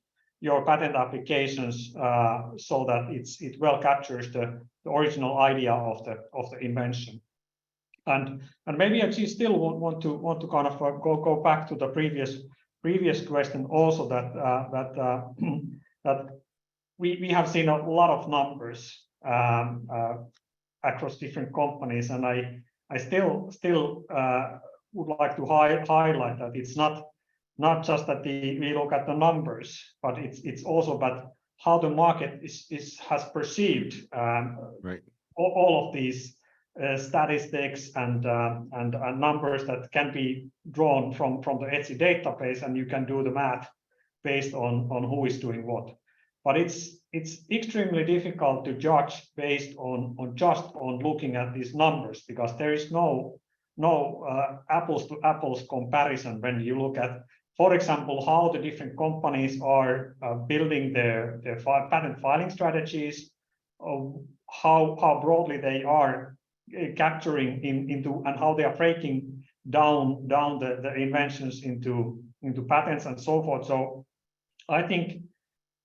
your patent applications so that it well captures the original idea of the invention. And maybe I still want to kind of go back to the previous question also, that we have seen a lot of numbers across different companies, and I still would like to highlight that it's not just that we look at the numbers, but it's also about how the market has perceived right. all of these statistics and numbers that can be drawn from the Etsy database, and you can do the math based on who is doing what. But it's extremely difficult to judge based on looking at these numbers, because there is no apples to apples comparison when you look at, for example, how the different companies are building their patent filing strategies, how broadly they are capturing into, and how they are breaking down the inventions into patents and so forth. So I think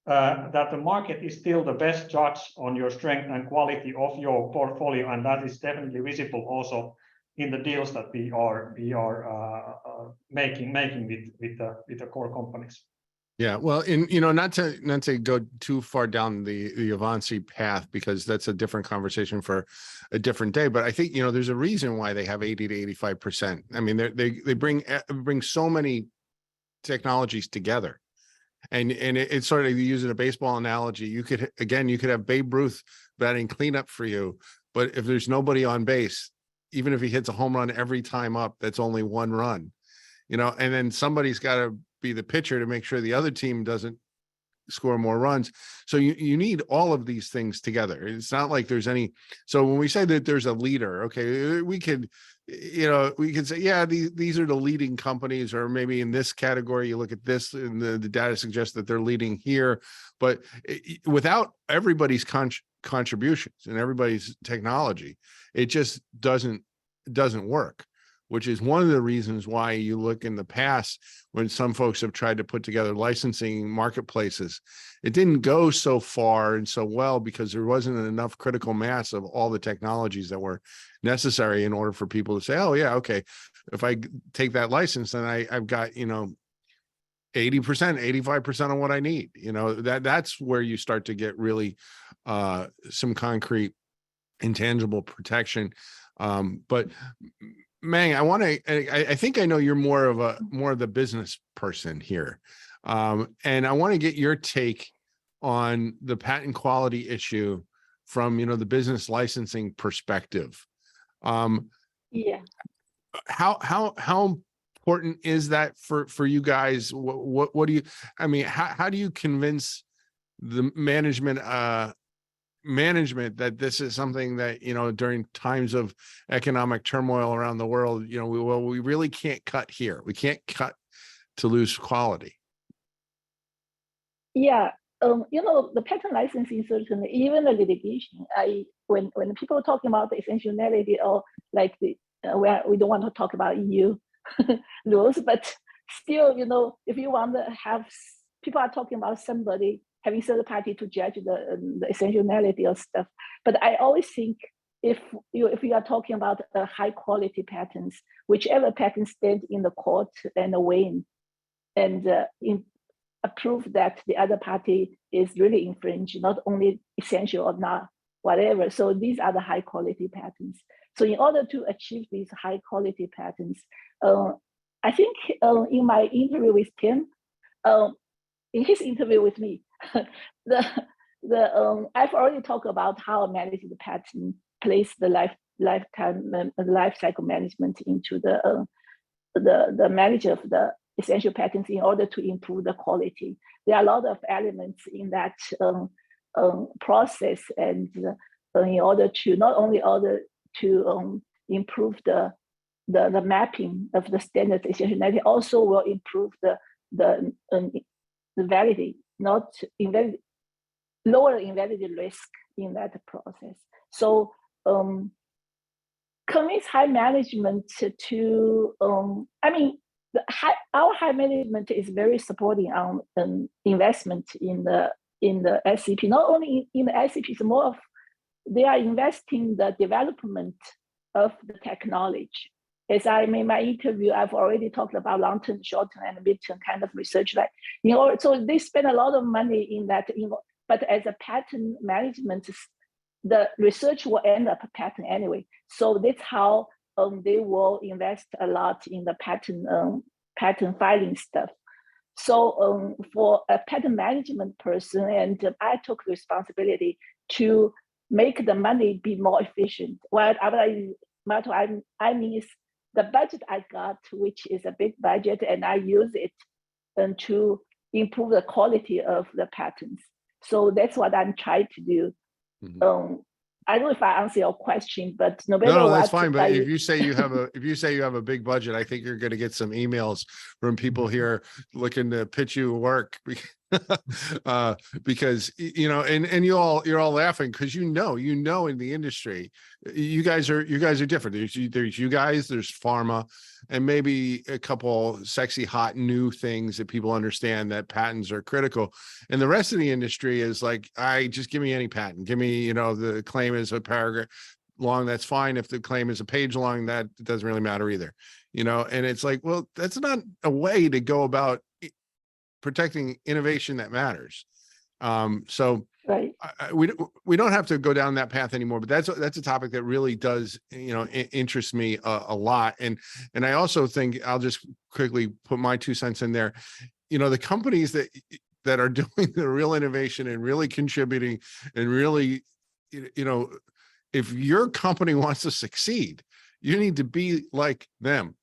that the market is still the best judge on your strength and quality of your portfolio, and that is definitely visible also in the deals that we are making with the core companies. Yeah, well, not to go too far down the Avanci path, because that's a different conversation for a different day. But I think there's a reason why they have 80 to 85%. I mean, they bring so many technologies together, and it's sort of, using a baseball analogy, you could have Babe Ruth batting cleanup for you, but if there's nobody on base, even if he hits a home run every time up, that's only one run, and then somebody's got to be the pitcher to make sure the other team doesn't score more runs. So you need all of these things together. It's not like there's any. So when we say that there's a leader, okay, we could say, yeah, these are the leading companies, or maybe in this category, you look at this and the data suggests that they're leading here. But without everybody's contributions and everybody's technology, it just doesn't work. Which is one of the reasons why you look in the past, when some folks have tried to put together licensing marketplaces, it didn't go so far and so well, because there wasn't enough critical mass of all the technologies that were necessary in order for people to say, oh yeah, okay, if I take that license, then I've got 80%, 85% of what I need. That's where you start to get really some concrete, intangible protection. But Mang, I think I know you're more of the business person here. And I want to get your take on the patent quality issue from, the business licensing perspective. Yeah. How important is that for you guys? What do you, how do you convince the management management that this is something that, you know, during times of economic turmoil around the world, you know, we really can't cut here. We can't cut to lose quality. Yeah, you know, the patent licensing, certainly, even the litigation, when people are talking about the essentiality, or like we don't want to talk about EU rules, but still, you know, if you want to have, people are talking about somebody having third party to judge the essentiality of stuff. But I always think if you are talking about high quality patents, whichever patent stand in the court and win, and approve that the other party is really infringed, not only essential or not, whatever. So these are the high quality patents. So in order to achieve these high quality patents, I think in my interview with Tim, in his interview with me, I've already talked about how managing the patent place the life cycle management into the manager of the essential patents in order to improve the quality. There are a lot of elements in that process, and in order to not only improve the mapping of the standard essentiality, also will improve the validity, not lower invalidity risk in that process. So convince high management to, I mean, our high management is very supporting on investment in the SEP. Not only in the SEP, it's more of they are investing the development of the technology. As I made my interview, I've already talked about long-term, short-term, and mid-term kind of research. Like, you know, so they spend a lot of money in that. But as a patent management, the research will end up a patent anyway. So that's how they will invest a lot in the patent filing stuff. So for a patent management person, and I took responsibility to make the money be more efficient. What I mean is the budget I got, which is a big budget, and I use it to improve the quality of the patents. So that's what I'm trying to do. Mm-hmm. I don't know if I answer your question, but no matter no, what, that's fine. But if you say you have a big budget, I think you're going to get some emails from people here looking to pitch you work. Because you know, and you're all laughing because you know in the industry, you guys are different. There's you guys, there's pharma, and maybe a couple sexy hot new things that people understand that patents are critical. And the rest of the industry is like, just give me any patent. Give me, you know, the claim is a paragraph long, that's fine. If the claim is a page long, that doesn't really matter either. You know, and it's like, well, that's not a way to go about protecting innovation that matters. So right. We don't have to go down that path anymore, but that's a topic that really does, you know, interest me a lot. And I also think I'll just quickly put my 2 cents in there. You know, the companies that are doing the real innovation and really contributing and really, you know, if your company wants to succeed, you need to be like them,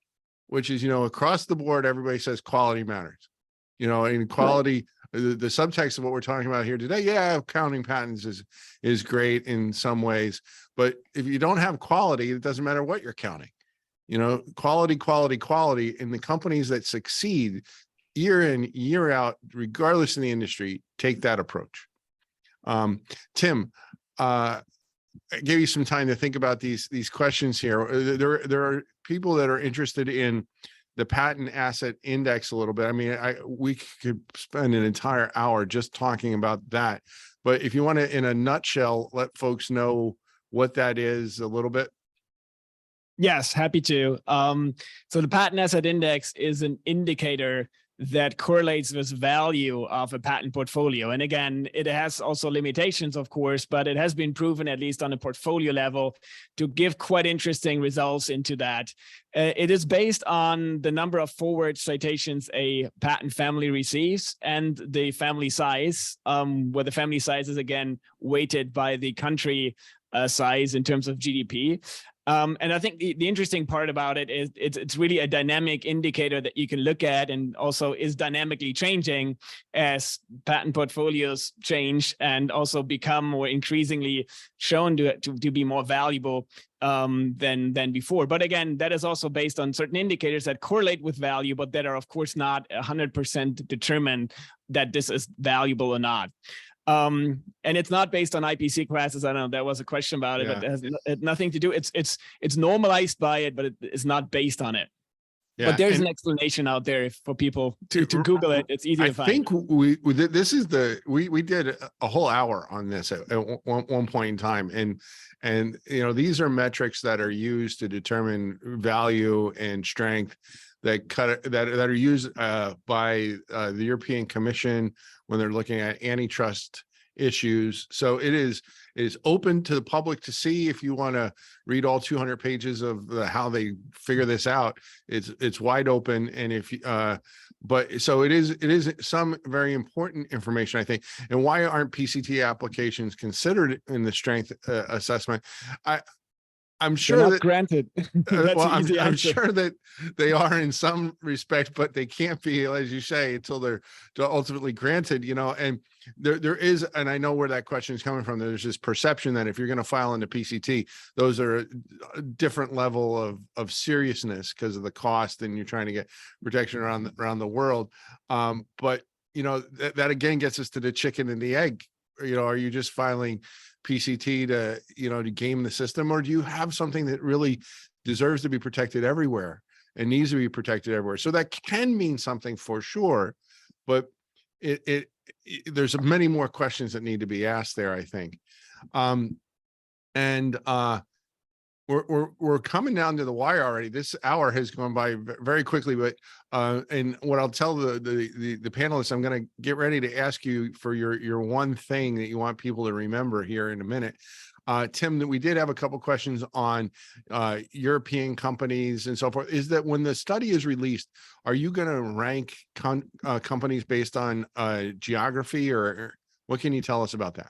which is, you know, across the board, everybody says quality matters. You know, in quality, the subtext of what we're talking about here today, yeah, counting patents is great in some ways, but if you don't have quality, it doesn't matter what you're counting. You know, quality, and the companies that succeed year in, year out, regardless of the industry, take that approach. Tim, I gave you some time to think about these questions here. There are people that are interested in the patent asset index a little bit. I mean, we could spend an entire hour just talking about that. But if you want to, in a nutshell, let folks know what that is a little bit. Yes, happy to. So the patent asset index is an indicator that correlates with value of a patent portfolio. And again, it has also limitations, of course, but it has been proven, at least on a portfolio level, to give quite interesting results into that. It is based on the number of forward citations a patent family receives and the family size, where the family size is again weighted by the country size in terms of GDP. And I think the interesting part about it is it's really a dynamic indicator that you can look at, and also is dynamically changing as patent portfolios change and also become more increasingly shown to be more valuable than before. But again, that is also based on certain indicators that correlate with value, but that are of course not 100% determined that this is valuable or not. And it's not based on IPC classes. I know there was a question about it, but it has nothing to do. It's normalized by it, but it is not based on it. Yeah, but there's an explanation out there for people to Google it. It's easy to find. I think we did a whole hour on this at one point in time, and you know, these are metrics that are used to determine value and strength that are used by the European Commission when they're looking at antitrust issues. So it is open to the public to see. If you want to read all 200 pages of how they figure this out, it's wide open. And if but so it is some very important information, I think. And why aren't PCT applications considered in the strength assessment? I'm sure They're not that granted. well, I'm sure that they are in some respect, but they can't be, as you say, until they're ultimately granted, you know. And there is, and I know where that question is coming from. There's this perception that if you're going to file into PCT, those are a different level of seriousness because of the cost, and you're trying to get protection around the world. But you know, that again gets us to the chicken and the egg. You know, are you just filing PCT to game the system, or do you have something that really deserves to be protected everywhere and needs to be protected everywhere? So that can mean something for sure, but there's many more questions that need to be asked there, I think. We're coming down to the wire already. This hour has gone by very quickly, but and what I'll tell the panelists, I'm going to get ready to ask you for your one thing that you want people to remember here in a minute. Tim, that we did have a couple questions on European companies and so forth. Is that when the study is released, are you going to rank companies based on geography, or what can you tell us about that?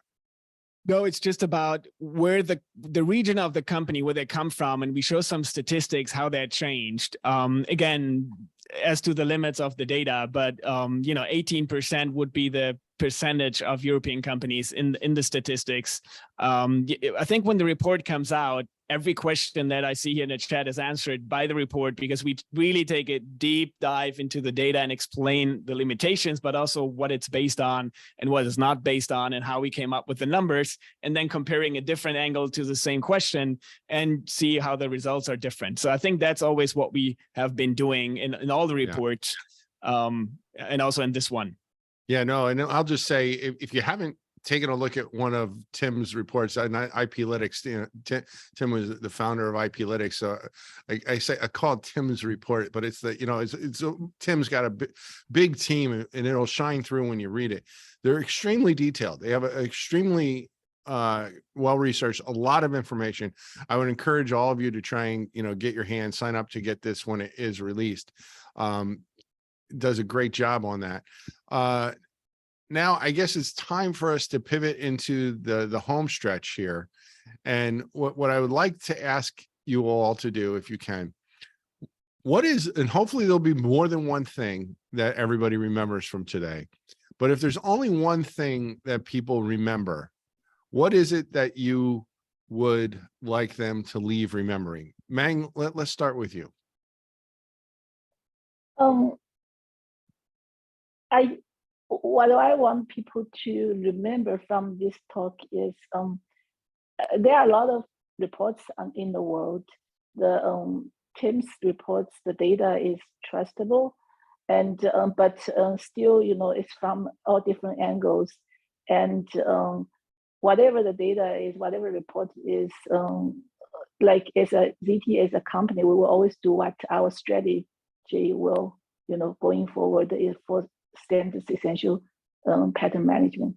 No, it's just about where the region of the company, where they come from, and we show some statistics how that changed. Again, as to the limits of the data, but 18% would be the percentage of European companies in the statistics. I think when the report comes out, every question that I see here in the chat is answered by the report, because we really take a deep dive into the data and explain the limitations, but also what it's based on and what it's not based on, and how we came up with the numbers, and then comparing a different angle to the same question and see how the results are different. So I think that's always what we have been doing in all the reports, and also in this one. Yeah, no, and I'll just say, if you haven't taken a look at one of Tim's reports on IPlytics, Tim was the founder of IPlytics. So I call it Tim's report, but it's Tim's got a big team, and it'll shine through when you read it. They're extremely detailed. They have an extremely well-researched, a lot of information. I would encourage all of you to try and, get your hands, sign up to get this when it is released. Does a great job on that. Now, I guess it's time for us to pivot into the home stretch here. And what I would like to ask you all to do, if you can, and hopefully there'll be more than one thing that everybody remembers from today. But if there's only one thing that people remember, what is it that you would like them to leave remembering? Mang, let's start with you. What I want people to remember from this talk is there are a lot of reports in the world. The Tim's reports, the data is trustable, and but still, it's from all different angles. And whatever the data is, whatever report is, like as a ZT, as a company, we will always do what our strategy will, going forward is for standards essential patent management.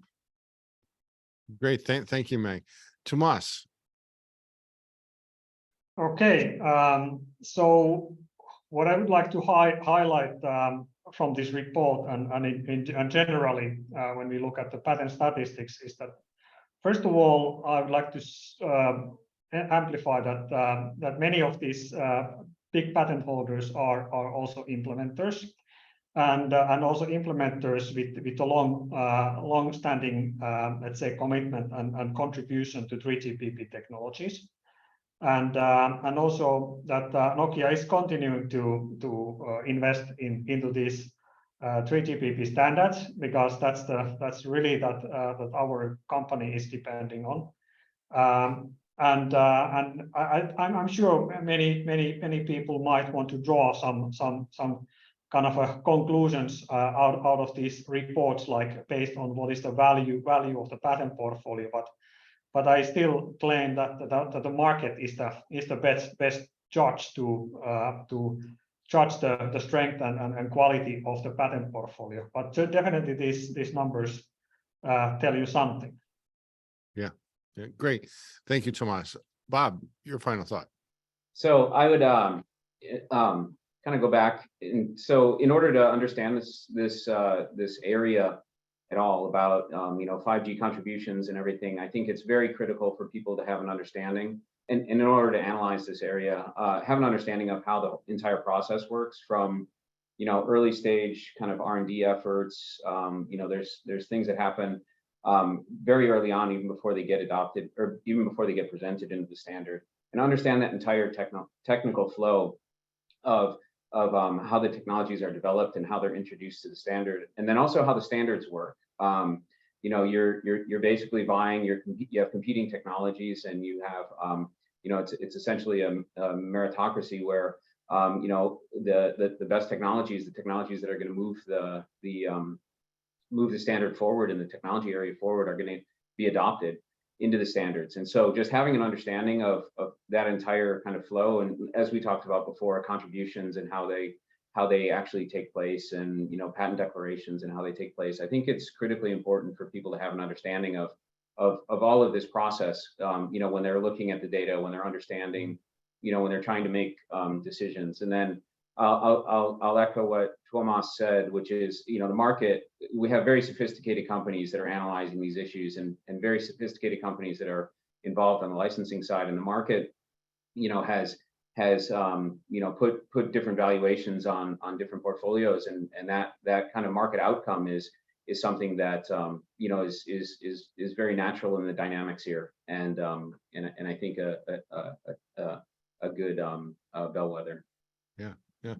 Great, thank you, Meg. Tomas. Okay, so what I would like to highlight from this report and generally when we look at the patent statistics is that, first of all, I would like to amplify that many of these big patent holders are also implementers, and also implementers with a long-standing, let's say, commitment and contribution to 3GPP technologies. And also that Nokia is continuing to invest into these 3GPP standards, because that's really that our company is depending on. And I'm sure many people might want to draw some kind of conclusions out of these reports, like based on what is the value of the patent portfolio. But I still claim that the market is the best judge to judge the strength and quality of the patent portfolio. But definitely these numbers tell you something. Yeah, great. Thank you, Tomas. Bob, your final thought. So I would kind of go back, and so in order to understand this area at all about 5G contributions and everything, I think it's very critical for people to have an understanding, and in order to analyze this area, have an understanding of how the entire process works from early stage kind of R&D efforts. There's things that happen very early on, even before they get adopted or even before they get presented into the standard, and understand that entire technical flow of how the technologies are developed and how they're introduced to the standard, and then also how the standards work. You're basically buying you have competing technologies, and you have it's essentially a meritocracy where the best technologies, the technologies that are going to move the standard forward and the technology area forward, are going to be adopted into the standards. And so just having an understanding of that entire kind of flow, and as we talked about before, contributions and how they actually take place, and patent declarations and how they take place, I think it's critically important for people to have an understanding of all of this process, when they're looking at the data, when they're understanding, when they're trying to make decisions. And then I'll echo what Tuomas said, which is, the market, we have very sophisticated companies that are analyzing these issues, and very sophisticated companies that are involved on the licensing side, and the market, has put different valuations on different portfolios, and that kind of market outcome is something that is very natural in the dynamics here, and I think a good bellwether. Yeah.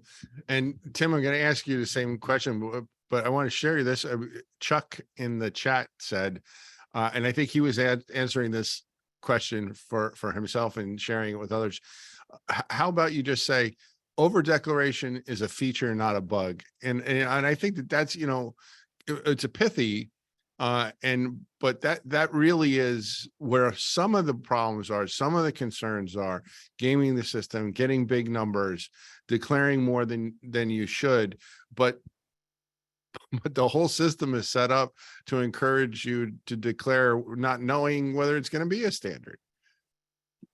And Tim, I'm going to ask you the same question, but I want to share this. Chuck in the chat said, and I think he was answering this question for himself and sharing it with others. How about you just say, over declaration is a feature, not a bug? And I think that's, it's a pithy, but that really is where some of the problems are, some of the concerns are: gaming the system, getting big numbers, declaring more than you should, but the whole system is set up to encourage you to declare, not knowing whether it's going to be a standard.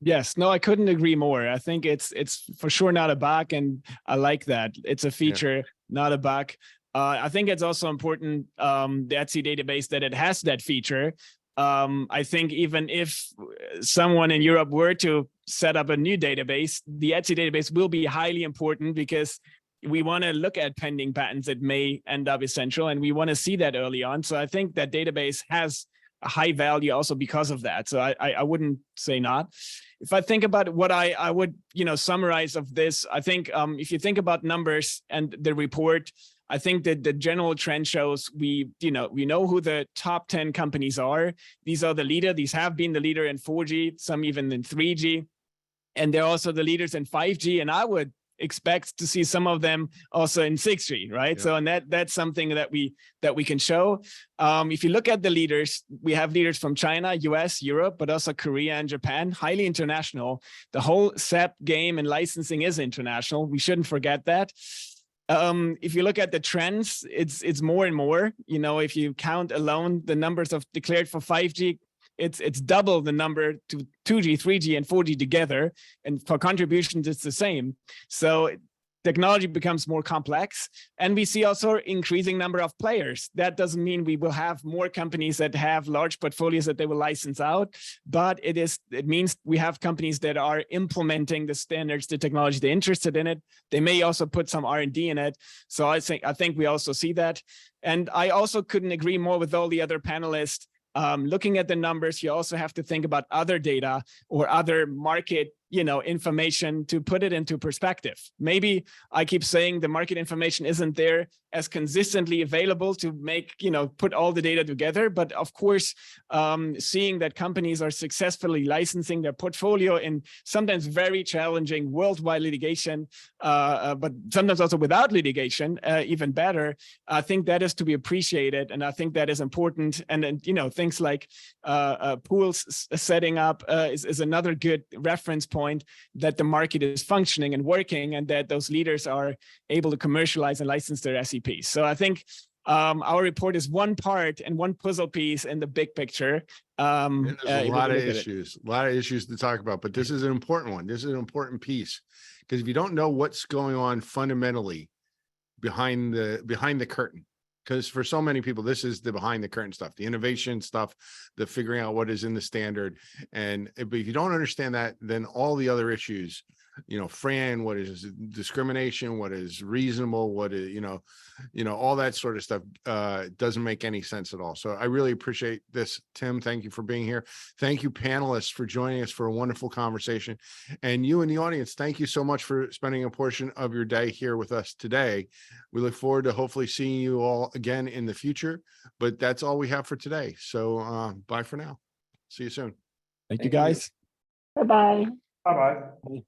Yes, no, I couldn't agree more. I think it's for sure not a bug, and I like that. It's a feature, not a bug. I think it's also important, the ETSI database, that it has that feature. I think even if someone in Europe were to set up a new database, the ETSI database will be highly important, because we want to look at pending patents that may end up essential, and we want to see that early on. So I think that database has a high value also because of that. So I wouldn't say not. If I think about what I would summarize of this, I think if you think about numbers and the report, I think that the general trend shows we know who the top 10 companies are. These are the leader. These have been the leader in 4G, some even in 3G, and they're also the leaders in 5G. And I would expect to see some of them also in 6G, right? Yeah. So, and that's something that we can show. If you look at the leaders, we have leaders from China, US, Europe, but also Korea and Japan, highly international. The whole SEP game and licensing is international. We shouldn't forget that. If you look at the trends, it's more and more. If you count alone the numbers of declared for 5G, it's double the number to 2G, 3G, and 4G together. And for contributions, it's the same. So technology becomes more complex, and we see also increasing number of players. That doesn't mean we will have more companies that have large portfolios that they will license out, but it means we have companies that are implementing the standards, the technology, they're interested in it. They may also put some R&D in it. So I think we also see that. And I also couldn't agree more with all the other panelists. Looking at the numbers, you also have to think about other data or other market, information to put it into perspective. Maybe I keep saying the market information isn't there as consistently available to make, put all the data together. But of course, seeing that companies are successfully licensing their portfolio in sometimes very challenging worldwide litigation, but sometimes also without litigation, even better, I think that is to be appreciated. And I think that is important. And then, things like pools setting up is another good reference point that the market is functioning and working, and that those leaders are able to commercialize and license their SEPs. So I think our report is one part and one puzzle piece in the big picture. There's a lot of issues to talk about, but this is an important one. This is an important piece, because if you don't know what's going on fundamentally behind the curtain, because for so many people, this is the behind the curtain stuff, the innovation stuff, the figuring out what is in the standard. And if you don't understand that, then all the other issues, Fran, what is discrimination, what is reasonable, what is, all that sort of stuff doesn't make any sense at all. So I really appreciate this, Tim. Thank you for being here. Thank you, panelists, for joining us for a wonderful conversation. And you in the audience, thank you so much for spending a portion of your day here with us today. We look forward to hopefully seeing you all again in the future, but that's all we have for today. So bye for now. See you soon. Thank you, guys. Bye-bye. Bye-bye.